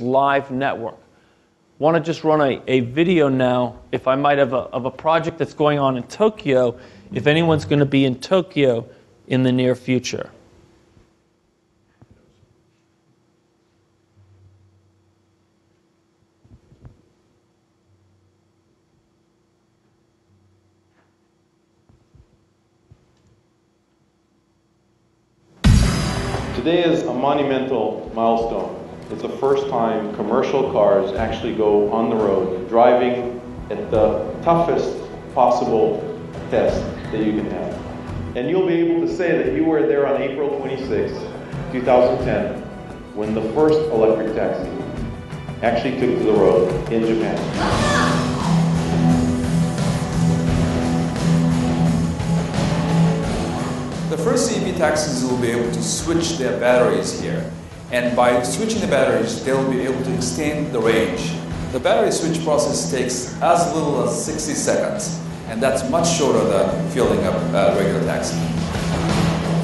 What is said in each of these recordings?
live network. Want to just run a video now, if I might, of a project that's going on in Tokyo, if anyone's going to be in Tokyo in the near future. Today is a monumental milestone. It's the first time commercial cars actually go on the road, driving at the toughest possible test that you can have. And you'll be able to say that you were there on April 26, 2010, when the first electric taxi actually took to the road in Japan. The first EV taxis will be able to switch their batteries here. And by switching the batteries, they'll be able to extend the range. The battery switch process takes as little as 60 seconds. And that's much shorter than filling up a regular taxi.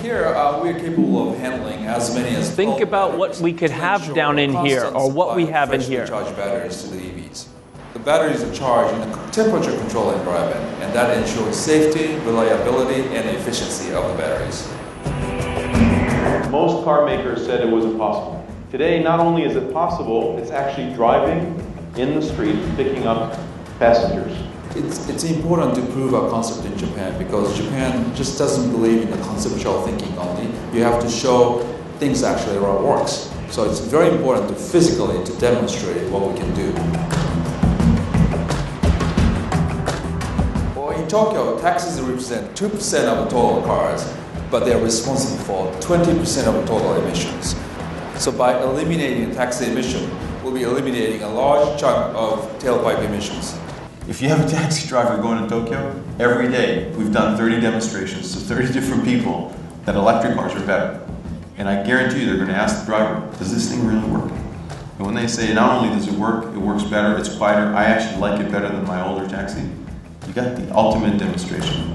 Here, we're capable of handling as many as 12 Think about what we could have down in here, or what we have in here. Charge batteries to the EVs. The batteries are charged in a temperature-controlled environment, and that ensures safety, reliability, and efficiency of the batteries. Most car makers said it was impossible. Today, not only is it possible, it's actually driving in the street, picking up passengers. It's important to prove our concept in Japan, because Japan just doesn't believe in the conceptual thinking only. You have to show things actually works. So it's very important to physically to demonstrate what we can do. In Tokyo, taxis represent 2% of the total cars, but they're responsible for 20% of the total emissions. So by eliminating taxi emission, we'll be eliminating a large chunk of tailpipe emissions. If you have a taxi driver going to Tokyo, every day we've done 30 demonstrations to 30 different people that electric cars are better. And I guarantee you they're going to ask the driver, does this thing really work? And when they say not only does it work works better, it's quieter, I actually like it better than my older taxi, you got the ultimate demonstration.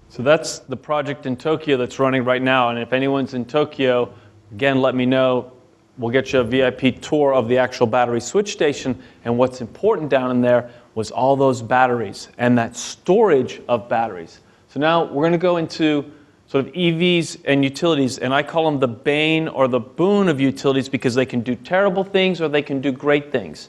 So that's the project in Tokyo that's running right now. And if anyone's in Tokyo, again, let me know. We'll get you a VIP tour of the actual battery switch station. And what's important down in there was all those batteries and that storage of batteries. So now we're going to go into sort of EVs and utilities, and I call them the bane or the boon of utilities because they can do terrible things or they can do great things.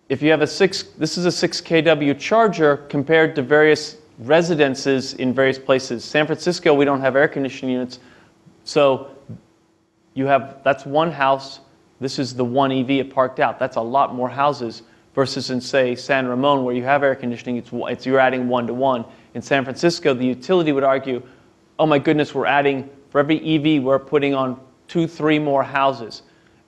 If you have this is a 6 kW charger compared to various residences in various places. San Francisco, we don't have air conditioning units, so that's one house. This is the one EV it parked out. That's a lot more houses versus in, say, San Ramon, where you have air conditioning. You're adding 1 to 1. In San Francisco, the utility would argue, oh my goodness, we're adding, for every EV, we're putting on 2, 3 more houses.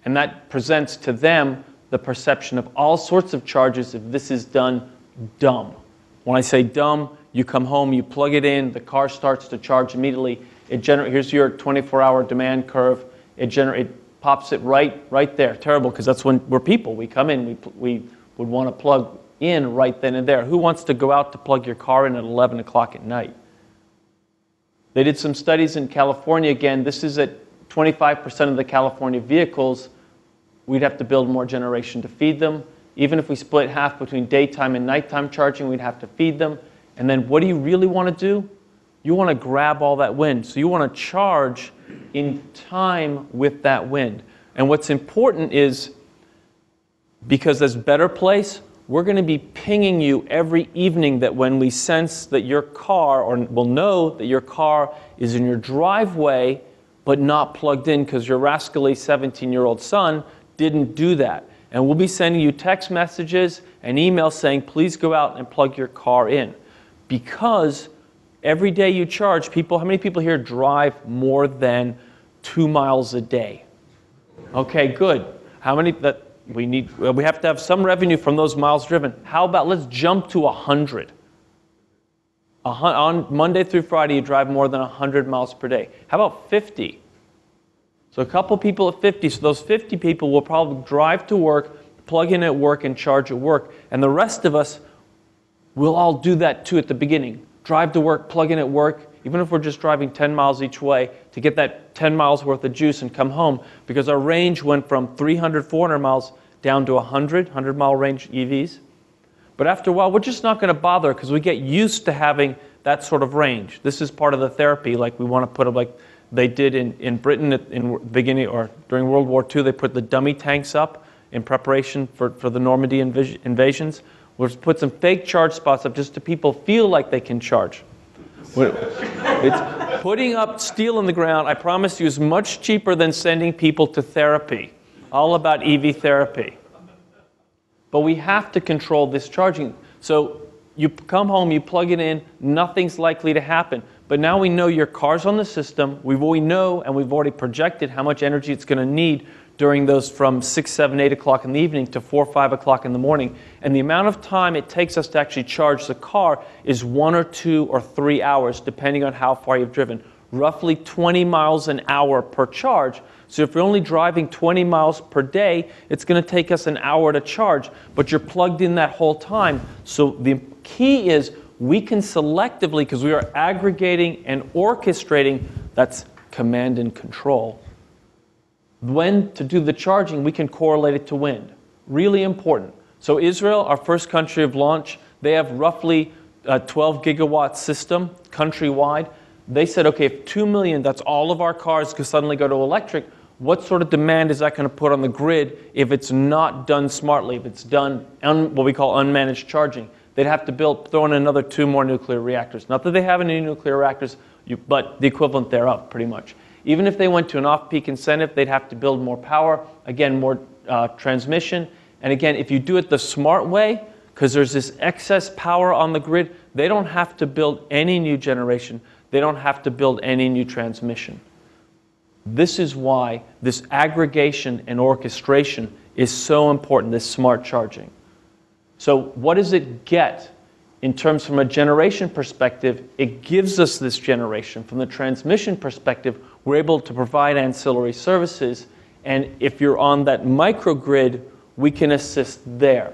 And that presents to them the perception of all sorts of charges if this is done dumb. When I say dumb, you come home, you plug it in, the car starts to charge immediately. Here's your 24-hour demand curve. It pops it right there. Terrible, because that's when we're people. We come in, we would want to plug in right then and there. Who wants to go out to plug your car in at 11 o'clock at night? They did some studies in California. Again, this is at 25% of the California vehicles. We'd have to build more generation to feed them. Even if we split half between daytime and nighttime charging, we'd have to feed them. And then what do you really want to do? You want to grab all that wind. So you want to charge in time with that wind. And what's important is, because there's Better Place, we're going to be pinging you every evening that when we sense that your car, or we'll know that your car is in your driveway but not plugged in because your rascally 17-year-old son didn't do that. And we'll be sending you text messages and emails saying, please go out and plug your car in. Because every day you charge, how many people here drive more than 2 miles a day? Okay, good. How many? We have to have some revenue from those miles driven. How about let's jump to 100? On Monday through Friday, you drive more than 100 miles per day. How about 50? So a couple people at 50. So those 50 people will probably drive to work, plug in at work, and charge at work. And the rest of us, We'll all do that too at the beginning. Drive to work, plug in at work, even if we're just driving 10 miles each way to get that 10 miles worth of juice and come home, because our range went from 300, 400 miles down to 100-mile range EVs. But after a while, we're just not going to bother because we get used to having that sort of range. This is part of the therapy. Like we want to put them like they did in Britain in the beginning or during World War II. They put the dummy tanks up in preparation for the Normandy invasions. We'll put some fake charge spots up just to people feel like they can charge. It's putting up steel in the ground, I promise you, is much cheaper than sending people to therapy. All about EV therapy. But we have to control this charging. So you come home, you plug it in, nothing's likely to happen. But now we know your car's on the system. We know and we've already projected how much energy it's going to need during those from 6, 7, 8 o'clock in the evening to 4, 5 o'clock in the morning. And the amount of time it takes us to actually charge the car is 1 or 2 or 3 hours, depending on how far you've driven. Roughly 20 miles an hour per charge. So if you're only driving 20 miles per day, it's going to take us an hour to charge, but you're plugged in that whole time. So the key is we can selectively, because we are aggregating and orchestrating, that's command and control. When to do the charging, we can correlate it to wind. Really important. So Israel, our first country of launch, they have roughly a 12 gigawatt system countrywide. They said, okay, if 2 million, that's all of our cars could suddenly go to electric, what sort of demand is that going to put on the grid if it's not done smartly, if it's done what we call unmanaged charging? They'd have to throw in another 2 more nuclear reactors. Not that they have any nuclear reactors, but the equivalent thereof, pretty much. Even if they went to an off-peak incentive, they'd have to build more power, again, more transmission. And again, if you do it the smart way, because there's this excess power on the grid, they don't have to build any new generation. They don't have to build any new transmission. This is why this aggregation and orchestration is so important, this smart charging. So what does it get in terms from a generation perspective? It gives us this generation. From the transmission perspective, we're able to provide ancillary services. And if you're on that microgrid, we can assist there.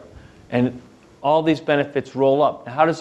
And all these benefits roll up. Now, how does it